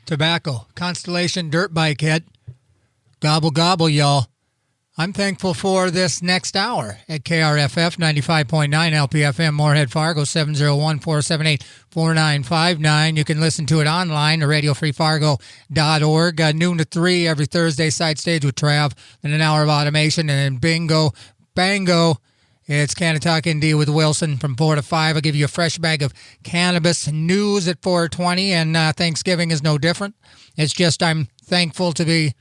Tobacco. Constellation Dirt Bike Head. Gobble, gobble, y'all. I'm thankful for this next hour at KRFF 95.9 LPFM, Moorhead, Fargo, 701-478-4959. You can listen to it online at RadioFreeFargo.org, noon to 3 every Thursday, side stage with Trav, then an hour of automation, and then bingo, bango. It's Canna Talk ND with Wilson from 4 to 5. I'll give you a fresh bag of cannabis news at 4:20, and Thanksgiving is no different. It's just I'm thankful to be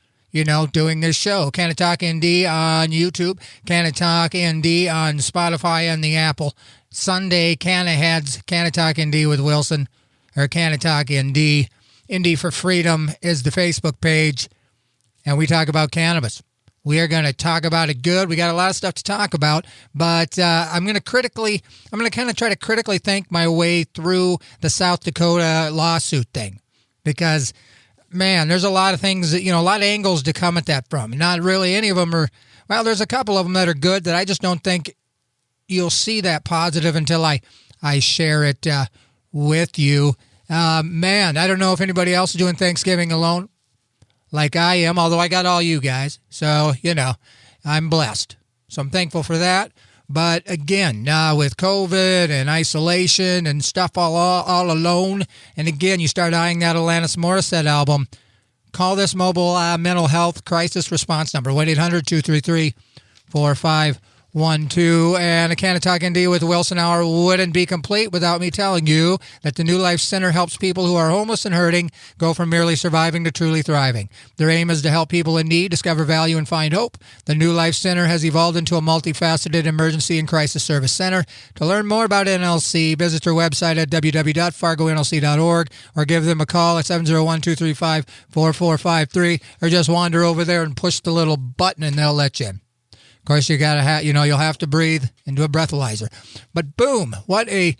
doing this show. Canna Talk ND on YouTube, Canna Talk ND on Spotify and the Apple. Sunday, Canna Heads, Canna Talk ND with Wilson, or Canna Talk ND. ND for Freedom is the Facebook page, and we talk about cannabis. We are going to talk about it good. We got a lot of stuff to talk about, but I'm going to kind of try to critically think my way through the South Dakota lawsuit thing, because man, there's a lot of things that, a lot of angles to come at that from. Not really any of them are, well, there's a couple of them that are good that I just don't think you'll see that positive until I share it with you. Man, I don't know if anybody else is doing Thanksgiving alone like I am, although I got all you guys. So, I'm blessed. So I'm thankful for that. But again, with COVID and isolation and stuff all alone, and again, you start eyeing that Alanis Morissette album, call this mobile mental health crisis response number, 1-800-233-4512. And a Canna Talk ND with Wilson Hour wouldn't be complete without me telling you that the New Life Center helps people who are homeless and hurting go from merely surviving to truly thriving. Their aim is to help people in need discover value and find hope. The New Life Center has evolved into a multifaceted emergency and crisis service center. To learn more about NLC, visit their website at www.fargonlc.org or give them a call at 701-235-4453, or just wander over there and push the little button and they'll let you in. Of course, you gotta have, you'll have to breathe into a breathalyzer. But boom, what a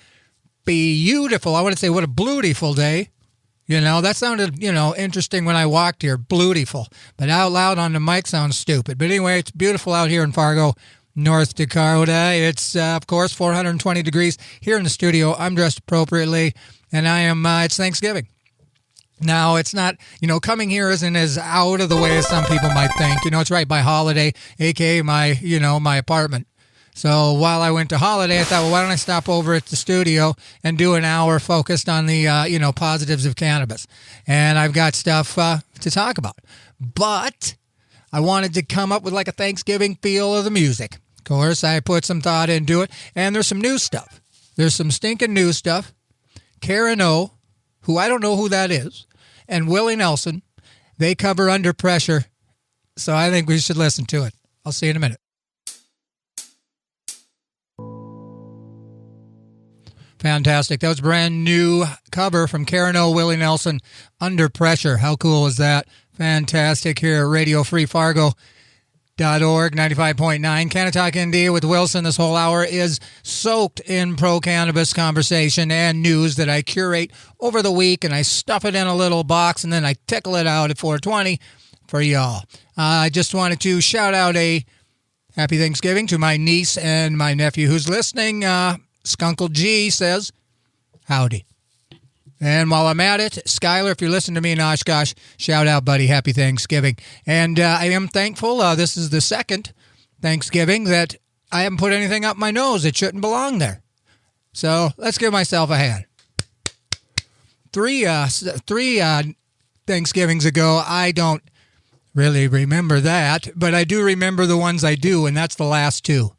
beautiful, I want to say what a beautiful day. That sounded, interesting when I walked here, beautiful. But out loud on the mic sounds stupid. But anyway, it's beautiful out here in Fargo, North Dakota. It's, of course, 420 degrees here in the studio. I'm dressed appropriately, and it's Thanksgiving. Now, it's not, coming here isn't as out of the way as some people might think. It's right by Holiday, a.k.a. my apartment. So while I went to Holiday, I thought, well, why don't I stop over at the studio and do an hour focused on the, positives of cannabis. And I've got stuff to talk about. But I wanted to come up with like a Thanksgiving feel of the music. Of course, I put some thought into it. And there's some new stuff. There's some stinking new stuff. Karen O, who I don't know who that is, and Willie Nelson, they cover Under Pressure, so I think we should listen to it. I'll see you in a minute. Fantastic. That was a brand new cover from Karen O, Willie Nelson, Under Pressure. How cool is that? Fantastic here at Radio Free Fargo. .org, 95.9. Canna Talk ND with Wilson. This whole hour is soaked in pro-cannabis conversation and news that I curate over the week, and I stuff it in a little box, and then I tickle it out at 4:20 for y'all. I just wanted to shout out a happy Thanksgiving to my niece and my nephew who's listening. Skunkle G says, howdy. And while I'm at it, Skylar, if you're listening to me in Oshkosh, shout out, buddy. Happy Thanksgiving. And I am thankful. This is the second Thanksgiving that I haven't put anything up my nose that shouldn't belong there. So let's give myself a hand. Three Thanksgivings ago, I don't really remember that, but I do remember the ones I do, and that's the last two.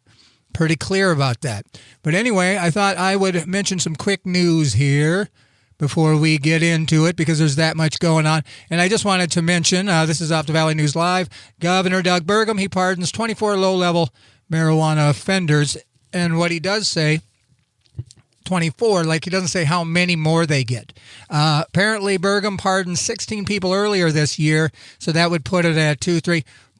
Pretty clear about that. But anyway, I thought I would mention some quick news here before we get into it, because there's that much going on. And I just wanted to mention, this is off the Valley News Live, Governor Doug Burgum, he pardons 24 low-level marijuana offenders. And what he does say, 24, like he doesn't say how many more they get. Apparently, Burgum pardoned 16 people earlier this year, so that would put it at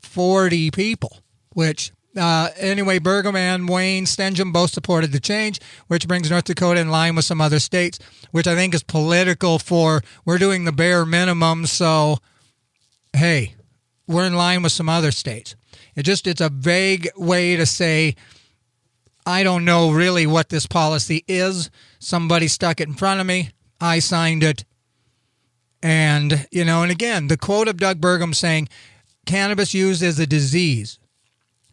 40 people, which... Anyway, Burgum and Wayne Stengham both supported the change, which brings North Dakota in line with some other states, which I think is political for we're doing the bare minimum, so, hey, we're in line with some other states. It's a vague way to say, I don't know really what this policy is. Somebody stuck it in front of me. I signed it. And, and again, the quote of Doug Burgum saying cannabis used as a disease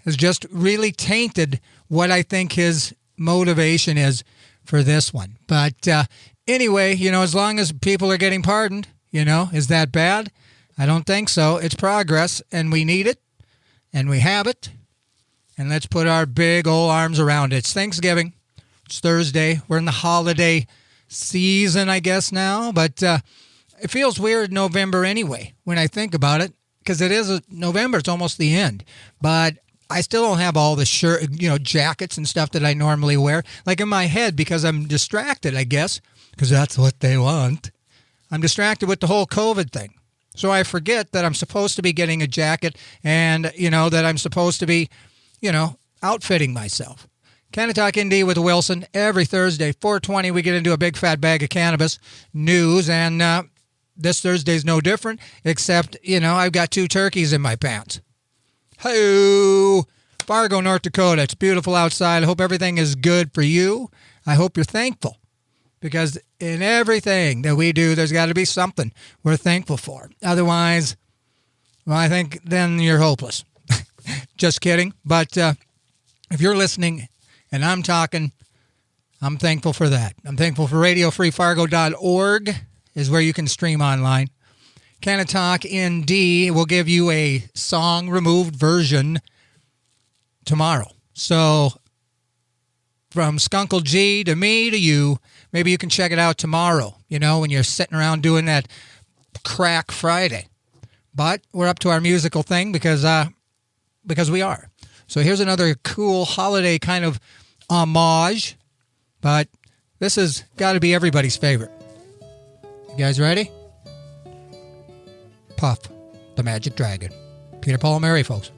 has just really tainted what I think his motivation is for this one. But anyway, as long as people are getting pardoned, is that bad? I don't think so. It's progress, and we need it, and we have it, and let's put our big old arms around it. It's Thanksgiving. It's Thursday. We're in the holiday season, I guess, now, but it feels weird November anyway when I think about it, because it is November. It's almost the end, but I still don't have all the jackets and stuff that I normally wear, like in my head, because I'm distracted, I guess, because that's what they want. I'm distracted with the whole COVID thing. So I forget that I'm supposed to be getting a jacket and, that I'm supposed to be, outfitting myself. Canna Talk ND with Wilson. Every Thursday, 4:20, we get into a big fat bag of cannabis news, and this Thursday's no different, except, I've got 2 turkeys in my pants. Hey, Fargo, North Dakota. It's beautiful outside. I hope everything is good for you. I hope you're thankful, because in everything that we do, there's got to be something we're thankful for. Otherwise, well, I think then you're hopeless. Just kidding. But if you're listening and I'm talking, I'm thankful for that. I'm thankful for RadioFreeFargo.org is where you can stream online. Canna Talk ND will give you a song removed version tomorrow. So from Skunkle G to me to you, maybe you can check it out tomorrow, when you're sitting around doing that crack Friday. But we're up to our musical thing because we are. So here's another cool holiday kind of homage, but this has got to be everybody's favorite. You guys ready? Puff, the Magic Dragon. Peter, Paul, and Mary, folks.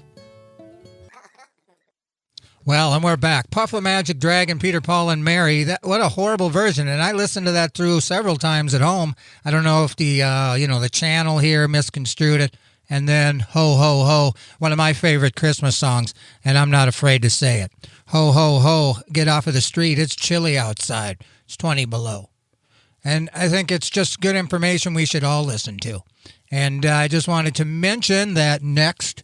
Well, and we're back. Puff, the Magic Dragon, Peter, Paul, and Mary. What a horrible version. And I listened to that through several times at home. I don't know if the channel here misconstrued it. And then Ho, Ho, Ho, one of my favorite Christmas songs, and I'm not afraid to say it. Ho, ho, ho, get off of the street. It's chilly outside. It's 20 below. And I think it's just good information we should all listen to. And I just wanted to mention that next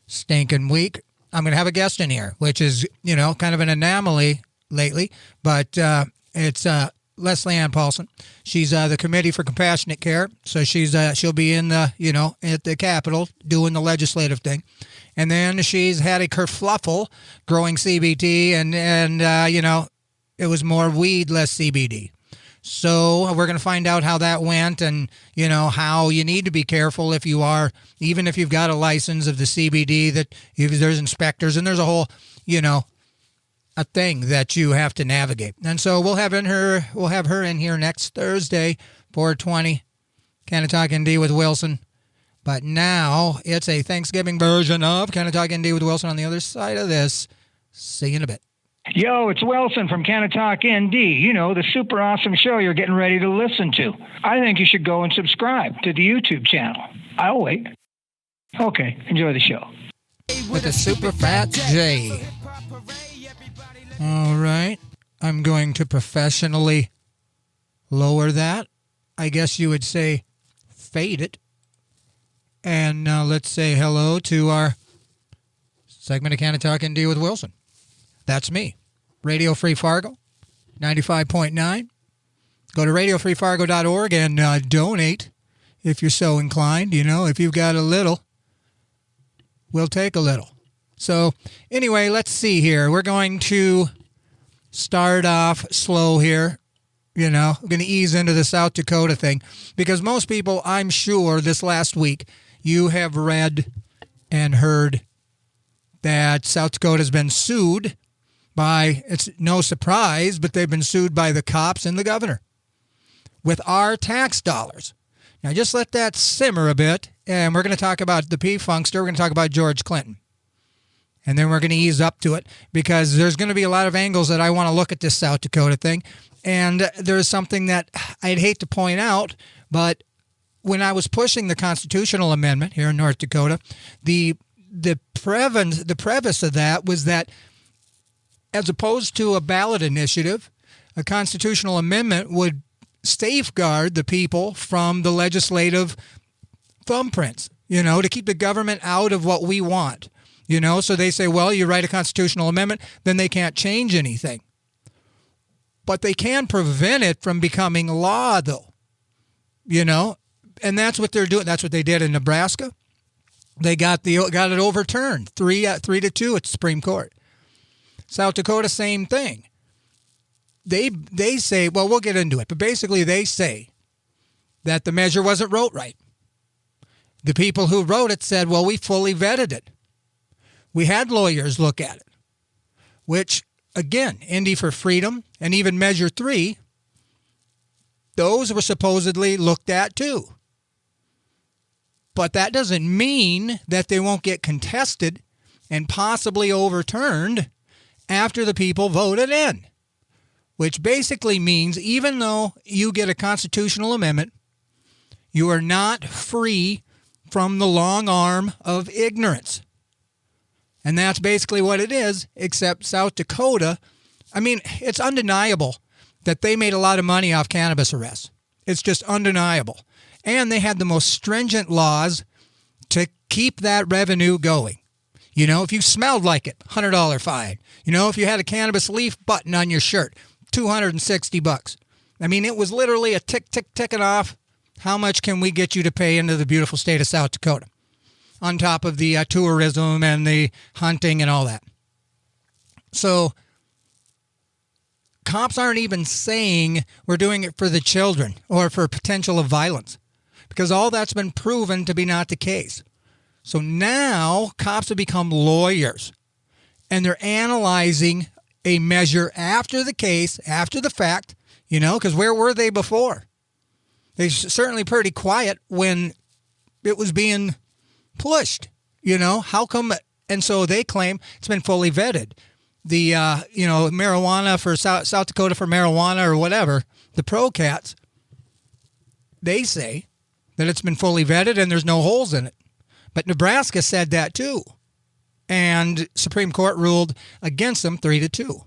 stinking week, I'm going to have a guest in here, which is, kind of an anomaly lately. But it's Leslie Ann Paulson. She's the Committee for Compassionate Care. So she'll be in the, at the Capitol doing the legislative thing. And then she's had a kerfluffle growing CBD and it was more weed, less CBD. So we're going to find out how that went and, how you need to be careful if you are, even if you've got a license of the CBD, that if there's inspectors and there's a whole, a thing that you have to navigate. And so we'll have her in here next Thursday, 4:20, Canna Talk ND with Wilson. But now it's a Thanksgiving version of Canna Talk ND with Wilson on the other side of this. See you in a bit. Yo, it's Wilson from Canna Talk ND. The super awesome show you're getting ready to listen to. I think you should go and subscribe to the YouTube channel. I'll wait. Okay, enjoy the show. With a super fat J. All right. I'm going to professionally lower that. I guess you would say fade it. And let's say hello to our segment of Canna Talk ND with Wilson. That's me. Radio Free Fargo, 95.9. Go to RadioFreeFargo.org and donate if you're so inclined. If you've got a little, we'll take a little. So anyway, let's see here. We're going to start off slow here. We're going to ease into the South Dakota thing because most people, I'm sure, this last week, you have read and heard that South Dakota has been sued by, it's no surprise, but they've been sued by the cops and the governor with our tax dollars. Now, just let that simmer a bit, and we're going to talk about the P-Funkster. We're going to talk about George Clinton. And then we're going to ease up to it because there's going to be a lot of angles that I want to look at this South Dakota thing. And there's something that I'd hate to point out, but when I was pushing the constitutional amendment here in North Dakota, the preface of that was that as opposed to a ballot initiative, a constitutional amendment would safeguard the people from the legislative thumbprints, to keep the government out of what we want. So they say, well, you write a constitutional amendment, then they can't change anything. But they can prevent it from becoming law, though. And that's what they're doing. That's what they did in Nebraska. They got it overturned 3-2 at the Supreme Court. South Dakota, same thing. They say, well, we'll get into it, but basically they say that the measure wasn't wrote right. The people who wrote it said, well, we fully vetted it. We had lawyers look at it, which, again, ND for Freedom and even Measure 3, those were supposedly looked at too. But that doesn't mean that they won't get contested and possibly overturned after the people voted in, which basically means even though you get a constitutional amendment, you are not free from the long arm of ignorance. And that's basically what it is, except South Dakota, it's undeniable that they made a lot of money off cannabis arrests. It's just undeniable. And they had the most stringent laws to keep that revenue going. If you smelled like it, $100 fine. If you had a cannabis leaf button on your shirt, $260. It was literally a ticking off. How much can we get you to pay into the beautiful state of South Dakota? On top of the tourism and the hunting and all that. So cops aren't even saying we're doing it for the children or for potential of violence, because all that's been proven to be not the case. So now cops have become lawyers, and they're analyzing a measure after the case, after the fact, because where were they before? They certainly pretty quiet when it was being pushed, how come? And so they claim it's been fully vetted. The, marijuana for South Dakota for marijuana or whatever, the pro-cats, they say that it's been fully vetted and there's no holes in it. But Nebraska said that too. And Supreme Court ruled against them 3-2.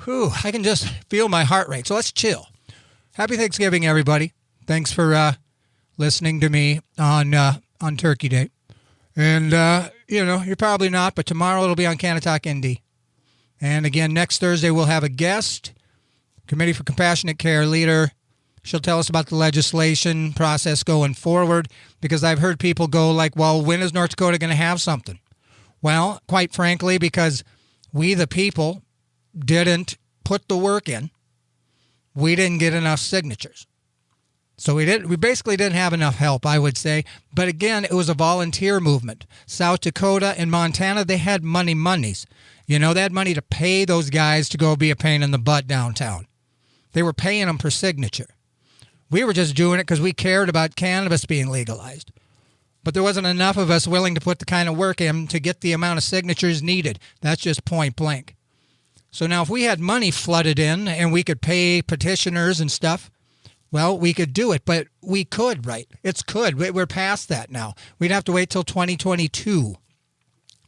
Whew, I can just feel my heart rate. So let's chill. Happy Thanksgiving, everybody. Thanks for listening to me on Turkey Day. And, you're probably not, but tomorrow it'll be on Canna Talk ND. And again, next Thursday we'll have a guest, Committee for Compassionate Care leader. She'll tell us about the legislation process going forward, because I've heard people go like, well, when is North Dakota going to have something? Well, quite frankly, because we, the people, didn't put the work in. We didn't get enough signatures. So we basically didn't have enough help, I would say. But again, it was a volunteer movement. South Dakota and Montana, they had monies. They had money to pay those guys to go be a pain in the butt downtown. They were paying them per signature. We were just doing it because we cared about cannabis being legalized. But there wasn't enough of us willing to put the kind of work in to get the amount of signatures needed. That's just point blank. So now if we had money flooded in and we could pay petitioners and stuff, well, we could do it, but we could, right? We're past that now. We'd have to wait till 2022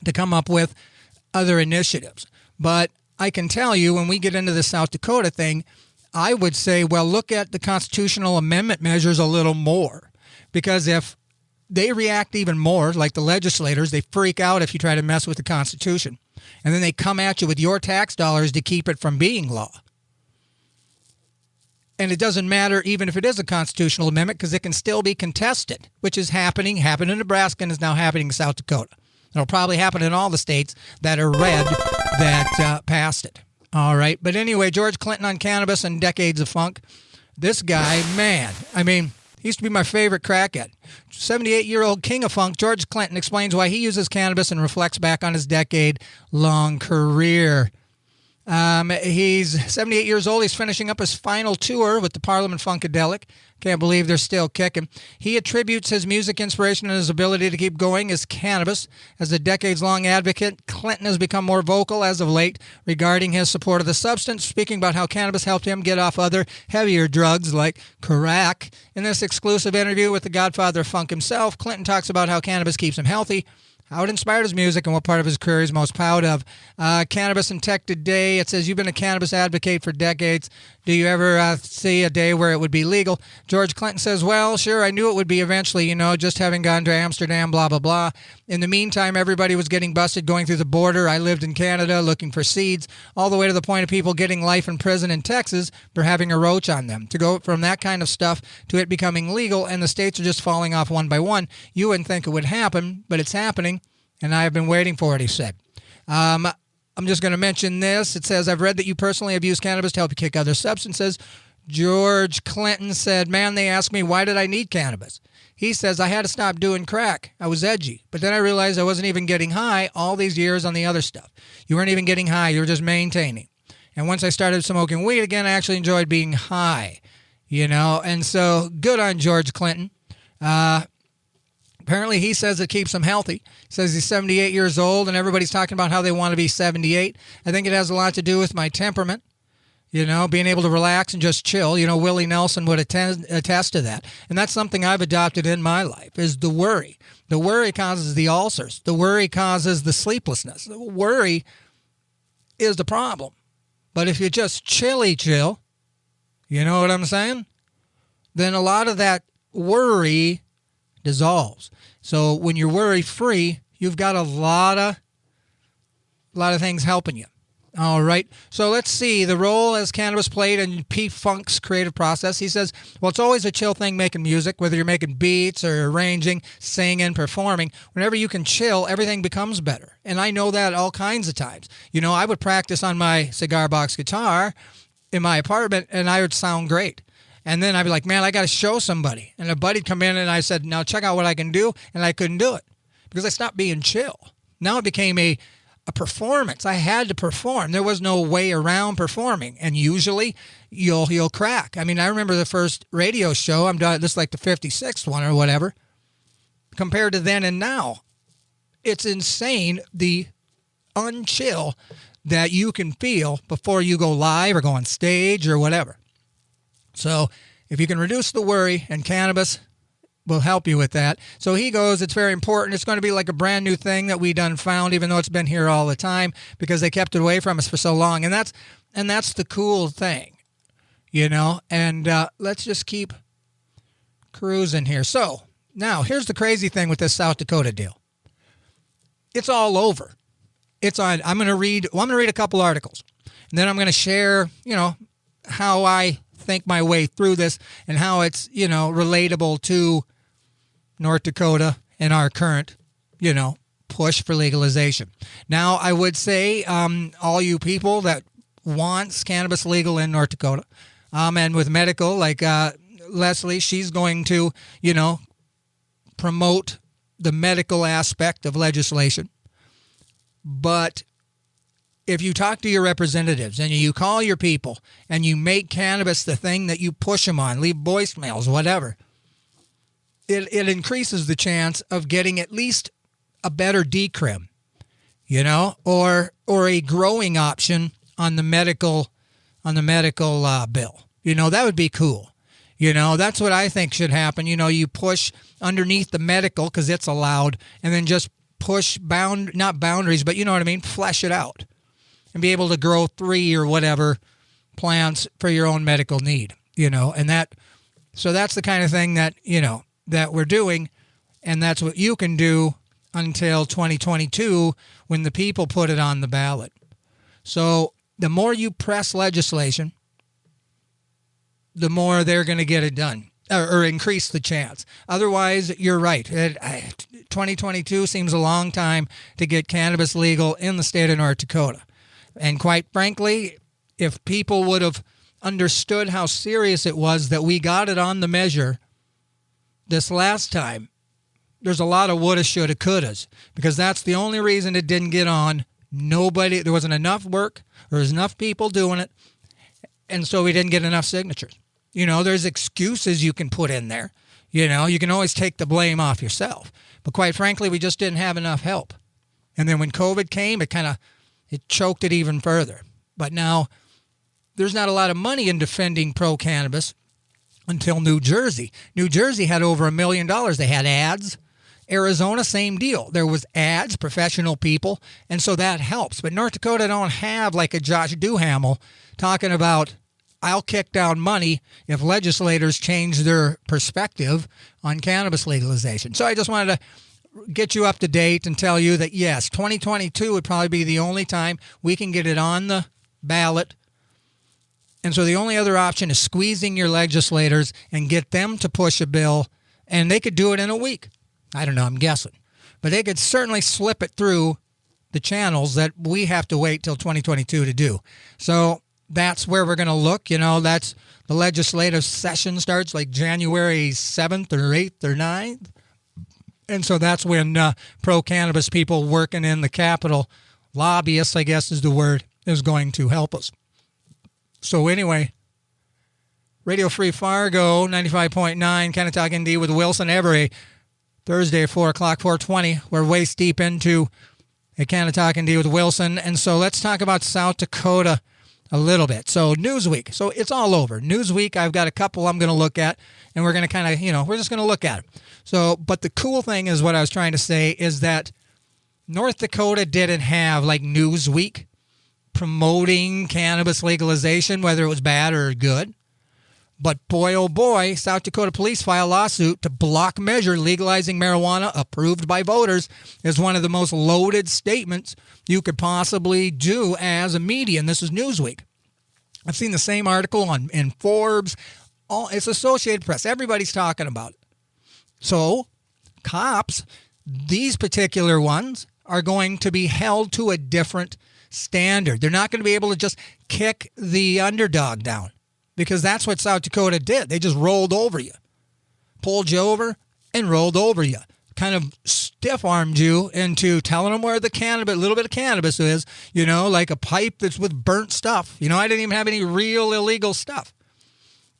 to come up with other initiatives. But I can tell you, when we get into the South Dakota thing, I would say, well, look at the constitutional amendment measures a little more. Because if they react even more, like the legislators, they freak out if you try to mess with the Constitution. And then they come at you with your tax dollars to keep it from being law. And it doesn't matter even if it is a constitutional amendment, because it can still be contested, which is happened in Nebraska and is now happening in South Dakota. It'll probably happen in all the states that are red that passed it. All right. But anyway, George Clinton on cannabis and decades of funk. This guy, man, he used to be my favorite crackhead. 78-year-old king of funk, George Clinton, explains why he uses cannabis and reflects back on his decade-long career. He's 78 years old. He's finishing up his final tour with the Parliament Funkadelic. Can't believe they're still kicking. He attributes his music inspiration and his ability to keep going as cannabis. As a decades-long advocate, Clinton has become more vocal as of late regarding his support of the substance, speaking about how cannabis helped him get off other heavier drugs like crack. In this exclusive interview with the godfather of funk himself, Clinton talks about how cannabis keeps him healthy, how it inspired his music, and what part of his career he's most proud of. Cannabis and Tech Today, it says, you've been a cannabis advocate for decades. Do you ever see a day where it would be legal? George Clinton says, well, sure, I knew it would be eventually, just having gone to Amsterdam, blah, blah, blah. In the meantime, everybody was getting busted going through the border. I lived in Canada looking for seeds, all the way to the point of people getting life in prison in Texas for having a roach on them. To go from that kind of stuff to it becoming legal, and the states are just falling off one by one. You wouldn't think it would happen, but it's happening, and I have been waiting for it, he said. I'm just going to mention this. It says, I've read that you personally have used cannabis to help you kick other substances. George Clinton said, man, they asked me, why did I need cannabis? He says, I had to stop doing crack. I was edgy. But then I realized I wasn't even getting high all these years on the other stuff. You weren't even getting high. You were just maintaining. And once I started smoking weed again, I actually enjoyed being high, And so good on George Clinton. Apparently, he says it keeps him healthy. He says he's 78 years old, and everybody's talking about how they want to be 78. I think it has a lot to do with my temperament, being able to relax and just chill. Willie Nelson would attest to that. And that's something I've adopted in my life, is the worry. The worry causes the ulcers. The worry causes the sleeplessness. The worry is the problem. But if you just chill, you know what I'm saying? Then a lot of that worry dissolves. So when you're worry-free, you've got a lot of things helping you. All right. So let's see the role as cannabis played in P. Funk's creative process. He says, well, it's always a chill thing making music, whether you're making beats or arranging, singing, performing. Whenever you can chill, everything becomes better. And I know that all kinds of times. I would practice on my cigar box guitar in my apartment, and I would sound great. And then I'd be like, man, I got to show somebody. And a buddy'd come in, and I said, now check out what I can do. And I couldn't do it because I stopped being chill. Now it became a performance. I had to perform. There was no way around performing. And usually you'll crack. I mean, I remember the first radio show. I'm done. This is like the 56th one or whatever. Compared to then and now, it's insane the unchill that you can feel before you go live or go on stage or whatever. So if you can reduce the worry, and cannabis will help you with that. So he goes, it's very important. It's going to be like a brand new thing that we done found, even though it's been here all the time, because they kept it away from us for so long. And that's the cool thing, and let's just keep cruising here. So now here's the crazy thing with this South Dakota deal. It's all over. I'm going to read a couple articles, and then I'm going to share, how I think my way through this and how it's, relatable to North Dakota and our current, push for legalization. Now, I would say all you people that wants cannabis legal in North Dakota, and with medical, like Leslie, she's going to, promote the medical aspect of legislation. But if you talk to your representatives and you call your people and you make cannabis the thing that you push them on, leave voicemails, whatever, it increases the chance of getting at least a better decrim, or a growing option on the medical bill. That would be cool. That's what I think should happen. You push underneath the medical because it's allowed, and then just push not boundaries, but you know what I mean, flesh it out and be able to grow 3 or whatever plants for your own medical need, so that's the kind of thing that, that we're doing. And that's what you can do until 2022 when the people put it on the ballot. So the more you press legislation, the more they're going to get it done or increase the chance. Otherwise, you're right. 2022 seems a long time to get cannabis legal in the state of North Dakota. And quite frankly, if people would have understood how serious it was that we got it on the measure this last time, there's a lot of woulda, shoulda, couldas, because that's the only reason it didn't get on. There wasn't enough work, there was enough people doing it, and so we didn't get enough signatures. There's excuses you can put in there. You can always take the blame off yourself. But quite frankly, we just didn't have enough help. And then when COVID came, it choked it even further. But now there's not a lot of money in defending pro-cannabis until New Jersey. New Jersey had over $1 million. They had ads, Arizona, same deal. There was ads, professional people, and so that helps. But North Dakota don't have like a Josh Duhamel talking about, I'll kick down money if legislators change their perspective on cannabis legalization. So I just wanted to get you up to date and tell you that, yes, 2022 would probably be the only time we can get it on the ballot. And so the only other option is squeezing your legislators and get them to push a bill, and they could do it in a week. I don't know, I'm guessing. But they could certainly slip it through the channels that we have to wait till 2022 to do. So that's where we're going to look. You know, that's the legislative session starts like January 7th or 8th or 9th. And so that's when pro-cannabis people working in the Capitol, lobbyists, I guess is the word, is going to help us. So anyway, Radio Free Fargo, 95.9, Canna Talk ND with Wilson every Thursday at 4 o'clock, 4:20. We're waist deep into a Canna Talk ND with Wilson. And so let's talk about South Dakota a little bit. So Newsweek. So it's all over. Newsweek, I've got a couple I'm going to look at, and we're going to kind of, we're just going to look at it. So, but the cool thing is what I was trying to say is that North Dakota didn't have like Newsweek promoting cannabis legalization, whether it was bad or good. But boy, oh boy, South Dakota police file lawsuit to block measure legalizing marijuana approved by voters is one of the most loaded statements you could possibly do as a media. And this is Newsweek. I've seen the same article in Forbes. It's Associated Press. Everybody's talking about it. So cops, these particular ones, are going to be held to a different standard. They're not going to be able to just kick the underdog down, because that's what South Dakota did. They just rolled over you, pulled you over and rolled over you, kind of stiff-armed you into telling them where the cannabis, little bit of cannabis is, like a pipe that's with burnt stuff. I didn't even have any real illegal stuff.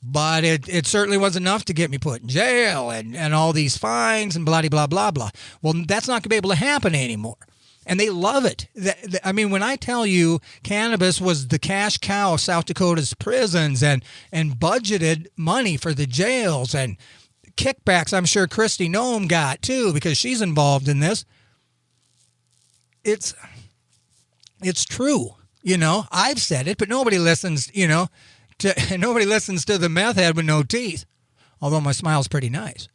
But it certainly was enough to get me put in jail and all these fines and blah, blah, blah, blah. Well, that's not going to be able to happen anymore. And they love it. I mean, when I tell you cannabis was the cash cow of South Dakota's prisons and budgeted money for the jails and kickbacks, I'm sure Kristi Noem got too, because she's involved in this. It's true. I've said it, but nobody listens, nobody listens to the meth head with no teeth, although my smile's pretty nice.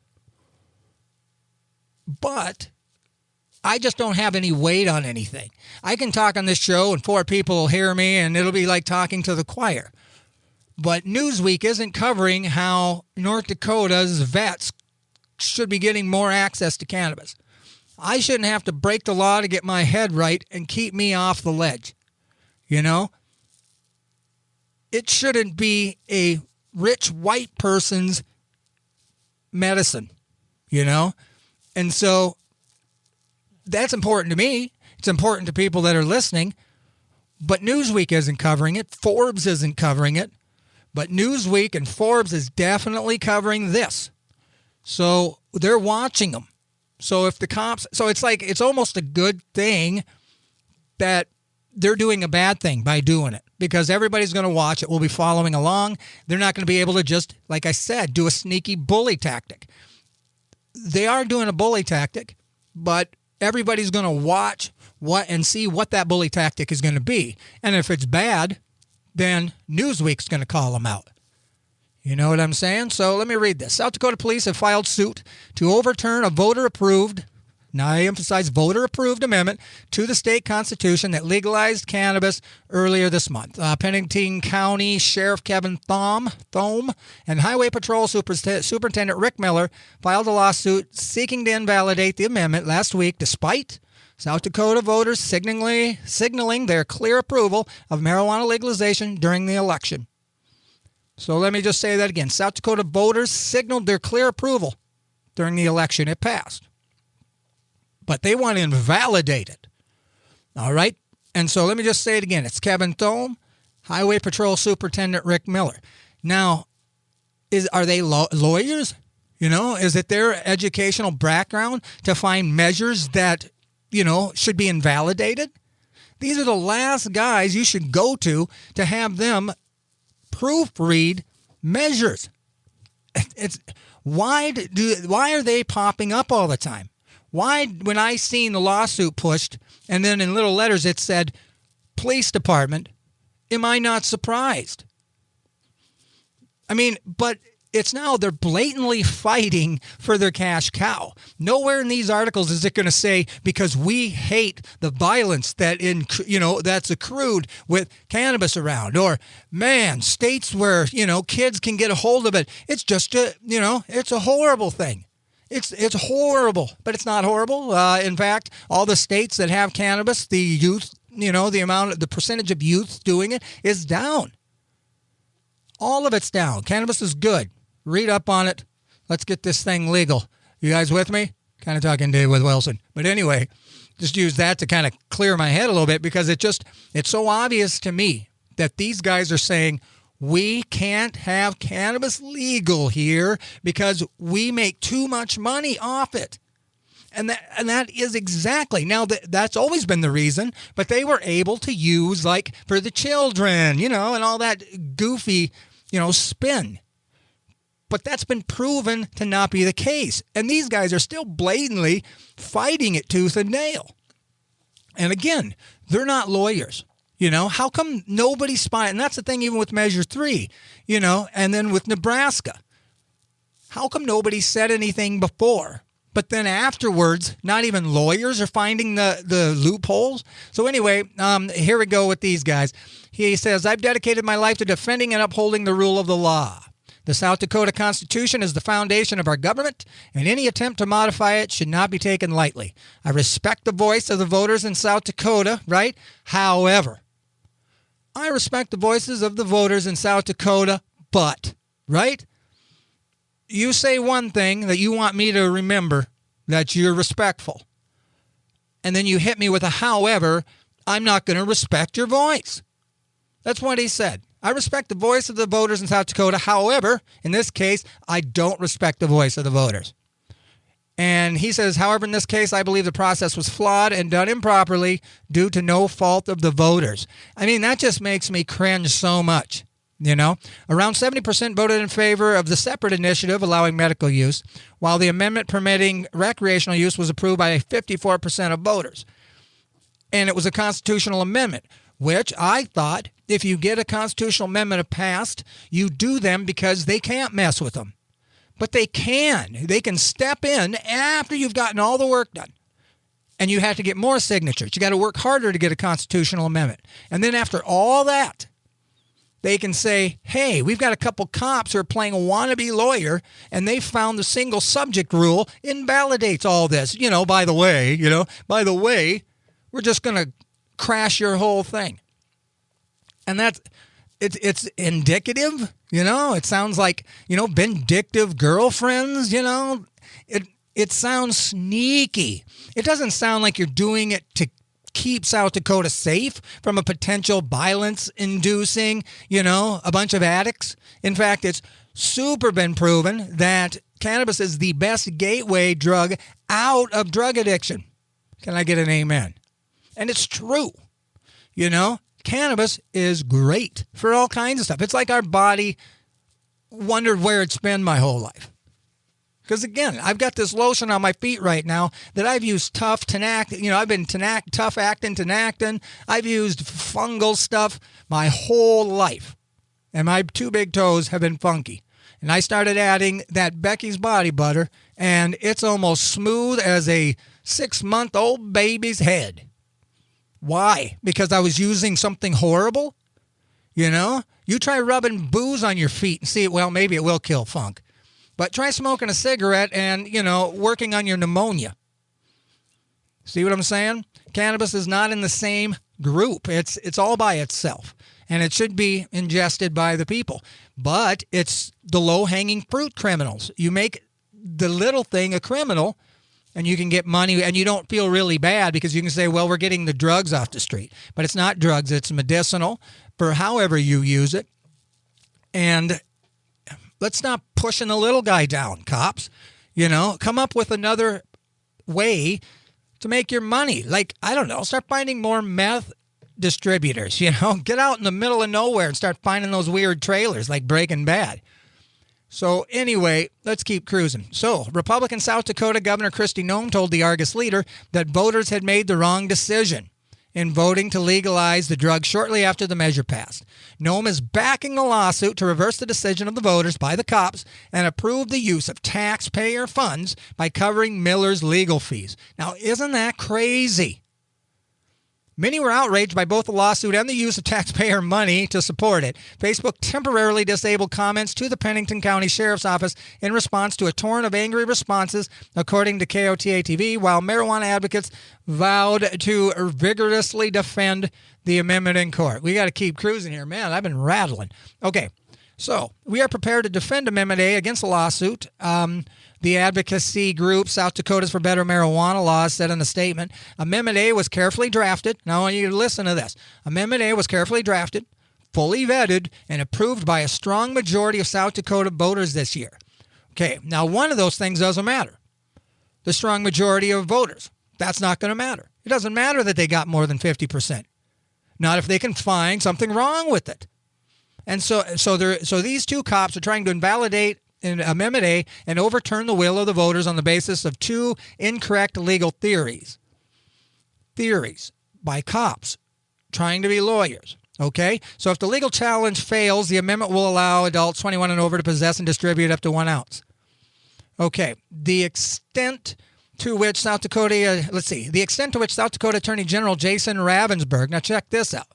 But I just don't have any weight on anything. I can talk on this show and 4 people will hear me and it'll be like talking to the choir. But Newsweek isn't covering how North Dakota's vets should be getting more access to cannabis. I shouldn't have to break the law to get my head right and keep me off the ledge. It shouldn't be a rich white person's medicine, And so that's important to me. It's important to people that are listening. But Newsweek isn't covering it. Forbes isn't covering it. But Newsweek and Forbes is definitely covering this. So they're watching them. So if the cops... So it's almost a good thing that they're doing a bad thing by doing it, because everybody's going to watch it. We'll be following along. They're not going to be able to just, like I said, do a sneaky bully tactic. They are doing a bully tactic, but everybody's going to watch and see what that bully tactic is going to be. And if it's bad, then Newsweek's going to call them out. You know what I'm saying? So let me read this. South Dakota police have filed suit to overturn a voter-approved, now I emphasize voter-approved amendment to the state constitution that legalized cannabis earlier this month. Pennington County Sheriff Kevin Thome and Highway Patrol Superintendent Rick Miller filed a lawsuit seeking to invalidate the amendment last week, despite South Dakota voters signaling their clear approval of marijuana legalization during the election. So let me just say that again. South Dakota voters signaled their clear approval during the election. It passed. But they want to invalidate it. All right? And so let me just say it again. It's Kevin Thome, Highway Patrol Superintendent Rick Miller. Now, are they lawyers? Is it their educational background to find measures that, should be invalidated? These are the last guys you should go to have them proofread measures. Why are they popping up all the time? Why, when I seen the lawsuit pushed, and then in little letters it said, police department, am I not surprised? I mean, but it's now they're blatantly fighting for their cash cow. Nowhere in these articles is it going to say, because we hate the violence that that's accrued with cannabis around, or man, states where, kids can get a hold of it. It's just it's a horrible thing. It's horrible, but it's not horrible. In fact, all the states that have cannabis, the youth, the percentage of youth doing it is down. All of it's down. Cannabis is good. Read up on it. Let's get this thing legal. You guys with me? Kind of talking to with Wilson. But anyway, just use that to kind of clear my head a little bit, because it's so obvious to me that these guys are saying we can't have cannabis legal here because we make too much money off it. And that is exactly, now that's always been the reason, but they were able to use, like, for the children, and all that goofy, spin. But that's been proven to not be the case. And these guys are still blatantly fighting it tooth and nail. And again, they're not lawyers. How come nobody spy? And that's the thing, even with Measure 3, and then with Nebraska. How come nobody said anything before? But then afterwards, not even lawyers are finding the loopholes. So anyway, here we go with these guys. He says, I've dedicated my life to defending and upholding the rule of the law. The South Dakota Constitution is the foundation of our government, and any attempt to modify it should not be taken lightly. I respect the voice of the voters in South Dakota, right? However, I respect the voices of the voters in South Dakota, but, right? You say one thing that you want me to remember, that you're respectful. And then you hit me with a however, I'm not going to respect your voice. That's what he said. I respect the voice of the voters in South Dakota. However, in this case, I don't respect the voice of the voters. And he says, however, in this case, I believe the process was flawed and done improperly due to no fault of the voters. I mean, that just makes me cringe so much. Around 70% voted in favor of the separate initiative allowing medical use, while the amendment permitting recreational use was approved by 54% of voters. And it was a constitutional amendment, which I thought if you get a constitutional amendment passed, you do them because they can't mess with them. But they can. They can step in after you've gotten all the work done. And you have to get more signatures. You got to work harder to get a constitutional amendment. And then after all that, they can say, hey, we've got a couple cops who are playing a wannabe lawyer, and they found the single subject rule invalidates all this. By the way, we're just going to crash your whole thing. And it's indicative, it sounds like, vindictive girlfriends, it sounds sneaky. It doesn't sound like you're doing it to keep South Dakota safe from a potential violence-inducing, a bunch of addicts. In fact, it's super been proven that cannabis is the best gateway drug out of drug addiction. Can I get an amen? And it's true. Cannabis is great for all kinds of stuff. It's like our body wondered where it's been my whole life. Because again, I've got this lotion on my feet right now that I've used tough Tinactin. I've been tough actin, Tinactin. I've used fungal stuff my whole life. And my two big toes have been funky. And I started adding that Becky's Body Butter, and it's almost smooth as a 6-month-old baby's head. Why? Because I was using something horrible? You try rubbing booze on your feet and see, well, maybe it will kill funk. But try smoking a cigarette and, working on your pneumonia. See what I'm saying? Cannabis is not in the same group. It's all by itself. And it should be ingested by the people. But it's the low-hanging fruit criminals. You make the little thing a criminal, and you can get money, and you don't feel really bad because you can say, well, we're getting the drugs off the street. But it's not drugs. It's medicinal for however you use it. And let's not pushing the little guy down, cops. Come up with another way to make your money. Like, I don't know, start finding more meth distributors, get out in the middle of nowhere and start finding those weird trailers like Breaking Bad. So anyway, let's keep cruising. So Republican South Dakota Governor Kristi Noem told the Argus Leader that voters had made the wrong decision in voting to legalize the drug shortly after the measure passed. Noem is backing a lawsuit to reverse the decision of the voters by the cops and approve the use of taxpayer funds by covering Miller's legal fees. Now, isn't that crazy? Many were outraged by both the lawsuit and the use of taxpayer money to support it. Facebook temporarily disabled comments to the Pennington County Sheriff's Office in response to a torrent of angry responses, according to KOTA-TV, while marijuana advocates vowed to vigorously defend the amendment in court. We got to keep cruising here. Man, I've been rattling. Okay, so we are prepared to defend Amendment A against the lawsuit. The advocacy group South Dakotas for Better Marijuana Laws said in a statement, Amendment A was carefully drafted. Now I want you to listen to this. Amendment A was carefully drafted, fully vetted, and approved by a strong majority of South Dakota voters this year. Okay, now one of those things doesn't matter. The strong majority of voters. That's not going to matter. It doesn't matter that they got more than 50%. Not if they can find something wrong with it. And so these two cops are trying to invalidate in Amendment A and overturn the will of the voters on the basis of two incorrect legal theories. Theories by cops trying to be lawyers. Okay? So if the legal challenge fails, the amendment will allow adults 21 and over to possess and distribute up to 1 ounce. Okay. The extent to which South Dakota Attorney General Jason Ravensburg, now check this out.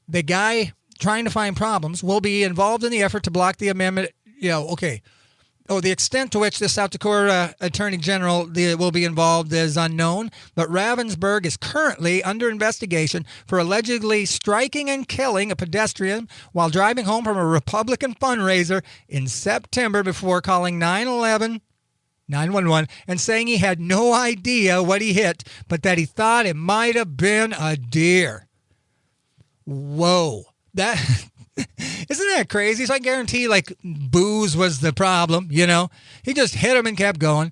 The guy trying to find problems will be involved in the effort to block the amendment. The extent to which the South Dakota Attorney General will be involved is unknown, but Ravensburg is currently under investigation for allegedly striking and killing a pedestrian while driving home from a Republican fundraiser in September before calling 911 and saying he had no idea what he hit, but that he thought it might have been a deer. Whoa. Isn't that crazy? So I guarantee booze was the problem, He just hit him and kept going.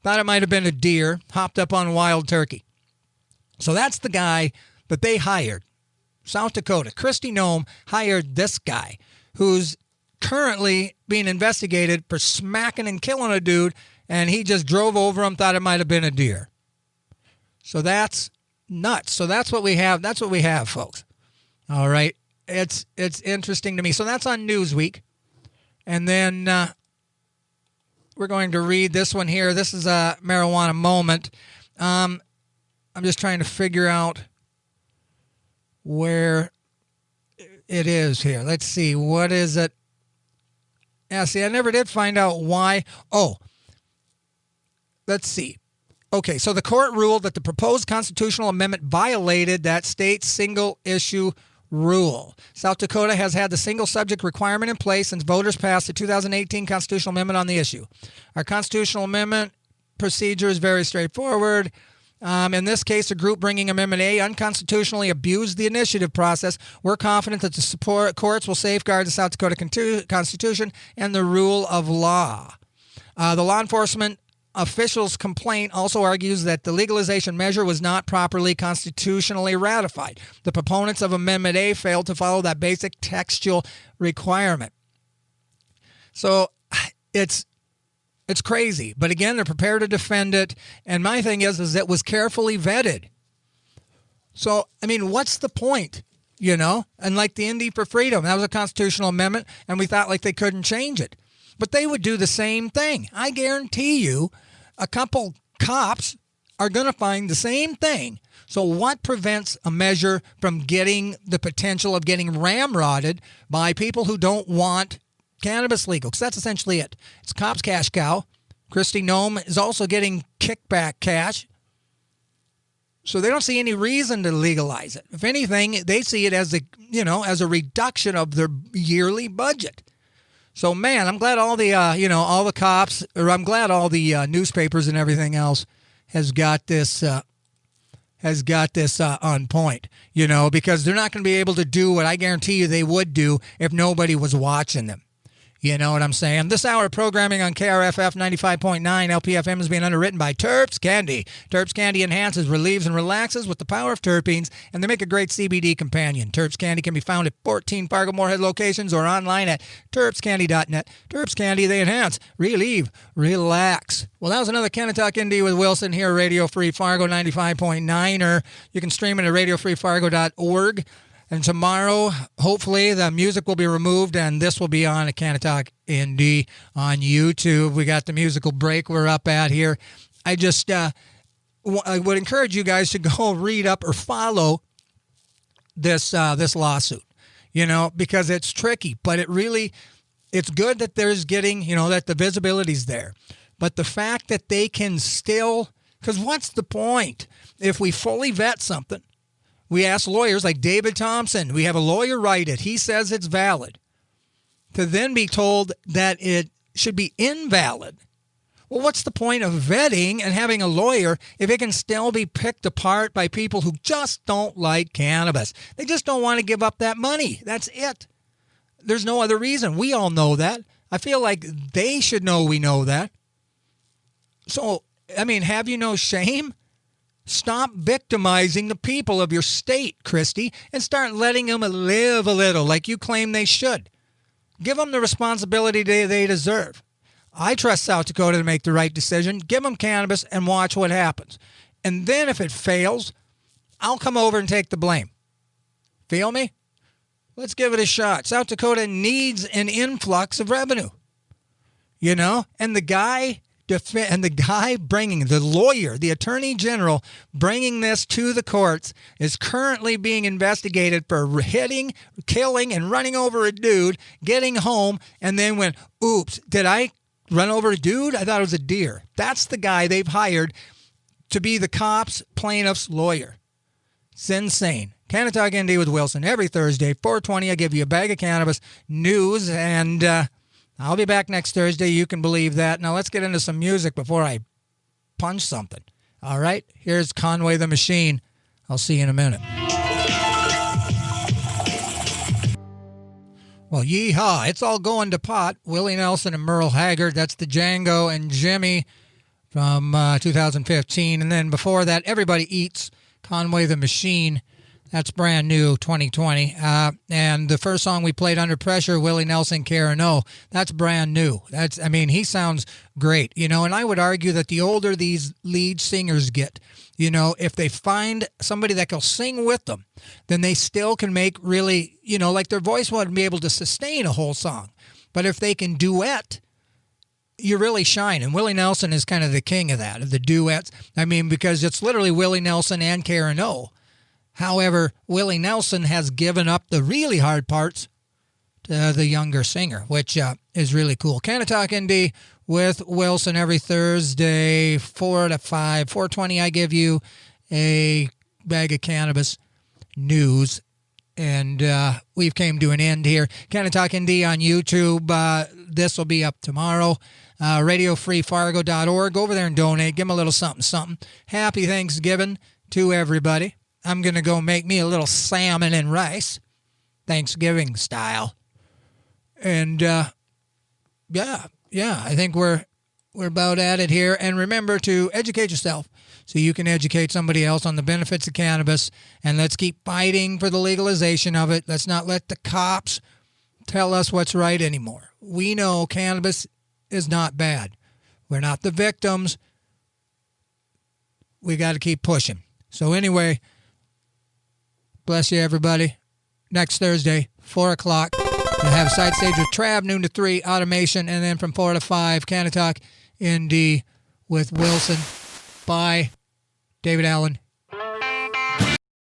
Thought it might have been a deer, hopped up on wild turkey. So that's the guy that they hired. South Dakota. Kristi Noem hired this guy who's currently being investigated for smacking and killing a dude, and he just drove over him, thought it might have been a deer. So that's nuts. So that's what we have. That's what we have, folks. All right. It's interesting to me. So that's on Newsweek. And then we're going to read this one here. This is a marijuana moment. I'm just trying to figure out where it is here. Let's see. What is it? Yeah, see, I never did find out why. Oh, let's see. Okay, so the court ruled that the proposed constitutional amendment violated that state's single-issue rule. South Dakota has had the single subject requirement in place since voters passed the 2018 constitutional amendment on the issue. Our constitutional amendment procedure is very straightforward. In this case, a group bringing Amendment A unconstitutionally abused the initiative process. We're confident that the courts will safeguard the South Dakota Constitution and the rule of law. The law enforcement official's complaint also argues that the legalization measure was not properly constitutionally ratified. The proponents of Amendment A failed to follow that basic textual requirement. So it's crazy. But again, they're prepared to defend it. And my thing is it was carefully vetted. So, I mean, what's the point? And like the ND for Freedom, that was a constitutional amendment, and we thought they couldn't change it. But they would do the same thing. I guarantee you a couple cops are going to find the same thing. So what prevents a measure from getting the potential of getting ramrodded by people who don't want cannabis legal? Because that's essentially it. It's cops' cash cow. Kristi Noem is also getting kickback cash. So they don't see any reason to legalize it. If anything, they see it as a reduction of their yearly budget. So, man, I'm glad all the, all the cops, or I'm glad all the newspapers and everything else has got this on point, because they're not going to be able to do what I guarantee you they would do if nobody was watching them, You know what I'm saying? This hour of programming on KRFF 95.9 LPFM is being underwritten by Terps Candy. Terps Candy enhances, relieves, and relaxes with the power of terpenes, and they make a great CBD companion. Terps Candy can be found at 14 Fargo Moorhead locations or online at terpscandy.net. Terps Candy, they enhance, relieve, relax. Well, that was another Canna Talk ND with Wilson here, Radio Free Fargo 95.9, or you can stream it at radiofreefargo.org. And tomorrow, hopefully, the music will be removed, and this will be on a Canna Talk ND on YouTube. We got the musical break we're up at here. I just I would encourage you guys to go read up or follow this lawsuit, you know, because it's tricky. But it's good that there's getting, you know, that the visibility's there. But the fact that they can still, because what's the point if we fully vet something? We ask lawyers like David Thompson. We have a lawyer write it. He says it's valid. To then be told that it should be invalid. Well, what's the point of vetting and having a lawyer if it can still be picked apart by people who just don't like cannabis? They just don't want to give up that money. That's it. There's no other reason. We all know that. I feel like they should know we know that. So, I mean, have you no shame? Stop victimizing the people of your state, Christy, and start letting them live a little like you claim they should. Give them the responsibility they deserve. I trust South Dakota to make the right decision. Give them cannabis and watch what happens. And then if it fails, I'll come over and take the blame. Feel me? Let's give it a shot. South Dakota needs an influx of revenue. You know? And the guy bringing, the lawyer, the attorney general bringing this to the courts is currently being investigated for hitting, killing, and running over a dude, getting home, and then went, oops, did I run over a dude? I thought it was a deer. That's the guy they've hired to be the cops' plaintiff's lawyer. It's insane. Canna Talk ND with Wilson every Thursday, 4:20. I give you a bag of cannabis news, and I'll be back next Thursday. You can believe that. Now let's get into some music before I punch something. All right? Here's Conway the Machine. I'll see you in a minute. Well, yeehaw. It's all going to pot. Willie Nelson and Merle Haggard. That's the Django and Jimmy from 2015. And then before that, Everybody Eats, Conway the Machine. That's brand new, 2020. And the first song we played, Under Pressure, Willie Nelson, Karen O. That's brand new. He sounds great, you know, and I would argue that the older these lead singers get, you know, if they find somebody that can sing with them, then they still can make really, you know, like their voice wouldn't be able to sustain a whole song. But if they can duet, you really shine. And Willie Nelson is kind of the king of that, of the duets. Because it's literally Willie Nelson and Karen O. However, Willie Nelson has given up the really hard parts to the younger singer, which is really cool. Canna Talk ND with Wilson every Thursday, 4 to 5. 4:20, I give you a bag of cannabis news. And we've came to an end here. Canna Talk ND on YouTube. This will be up tomorrow. RadioFreeFargo.org. Go over there and donate. Give them a little something. Happy Thanksgiving to everybody. I'm going to go make me a little salmon and rice, Thanksgiving style. And, yeah, I think we're about at it here. And remember to educate yourself so you can educate somebody else on the benefits of cannabis. And let's keep fighting for the legalization of it. Let's not let the cops tell us what's right anymore. We know cannabis is not bad. We're not the victims. We got to keep pushing. So anyway, bless you, everybody. Next Thursday, 4 o'clock, we'll have a side stage with Trav, noon to 3, automation, and then from 4 to 5, Canna Talk ND with Wilson. Bye. David Allen,